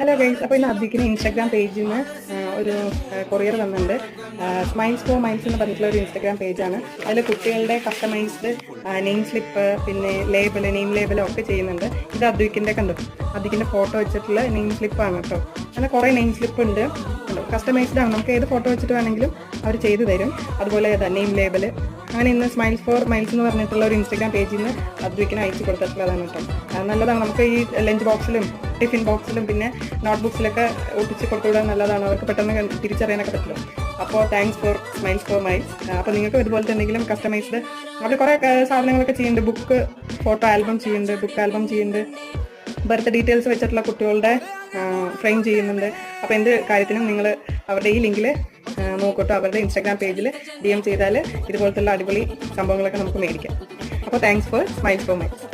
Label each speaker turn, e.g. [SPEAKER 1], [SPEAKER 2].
[SPEAKER 1] Hello guys, അപ്പോൾ ഇന്ന് അദ്വിക്കിന് Instagram പേജിൽ നിന്ന് ഒരു കൊറിയർ വന്നിട്ടുണ്ട്. സ്മൈൽസ് ഫോർ മൈൽസ് എന്ന് പറഞ്ഞിട്ടുള്ള ഒരു ഇൻസ്റ്റാഗ്രാം പേജാണ്. അതിൽ കുട്ടികളുടെ കസ്റ്റമൈസ്ഡ് നെയിം സ്ലിപ്പ്, പിന്നെ നെയിം ലേബൽ ഒക്കെ ചെയ്യുന്നുണ്ട്. ഇത് അദ്വിക്കിൻ്റെ അദ്വിക്കിൻ്റെ ഫോട്ടോ വെച്ചിട്ടുള്ള നെയിം സ്ലിപ്പാണ് കേട്ടോ. അങ്ങനെ കുറേ നെയിം സ്ലിപ്പ് ഉണ്ട്, കസ്റ്റമൈസ്ഡ് ആണ്. നമുക്ക് ഏത് ഫോട്ടോ വെച്ചിട്ട് വേണമെങ്കിലും അവർ ചെയ്തു തരും. അതുപോലെ നെയിം ലേബൽ. അങ്ങനെ ഇന്ന് സ്മൈൽസ് ഫോർ മൈൽസ് എന്ന് പറഞ്ഞിട്ടുള്ള ഒരു ഇൻസ്റ്റാഗ്രാം പേജിൽ നിന്ന് അദ്വിക്കിന് അയച്ചു കൊടുത്തിട്ടുള്ളതാണ് കേട്ടോ. നല്ലതാണ്. നമുക്ക് ഈ ലഞ്ച് ബോക്സിലും ടിഫിൻ ബോക്സിലും പിന്നെ നോട്ട് ബുക്സിലൊക്കെ ഒട്ടിച്ച് കൊടുത്തുവിടാൻ നല്ലതാണ്. അവർക്ക് പെട്ടെന്ന് തിരിച്ചറിയാനൊക്കെ പറ്റും. അപ്പോൾ thanks for smiles for miles. അപ്പോൾ നിങ്ങൾക്ക് ഇതുപോലത്തെ എന്തെങ്കിലും കസ്റ്റമൈസ്ഡ് അവർ കുറേ സാധനങ്ങളൊക്കെ ചെയ്യുന്നുണ്ട്. ബുക്ക് ഫോട്ടോ ആൽബം ചെയ്യുന്നുണ്ട്, ബുക്ക് ആൽബം ചെയ്യുന്നുണ്ട്, ബർത്ത് ഡീറ്റെയിൽസ് വെച്ചിട്ടുള്ള കുട്ടികളുടെ ഫ്രെയിം ചെയ്യുന്നുണ്ട്. അപ്പോൾ എന്ത് കാര്യത്തിനും നിങ്ങൾ അവരുടെ ഈ ലിങ്കിൽ നോക്കട്ടോ. അവരുടെ ഇൻസ്റ്റാഗ്രാം പേജിൽ DM ചെയ്താൽ ഇതുപോലത്തുള്ള അടിപൊളി സംഭവങ്ങളൊക്കെ നമുക്ക് മേടിക്കാം. അപ്പോൾ thanks for smiles for miles.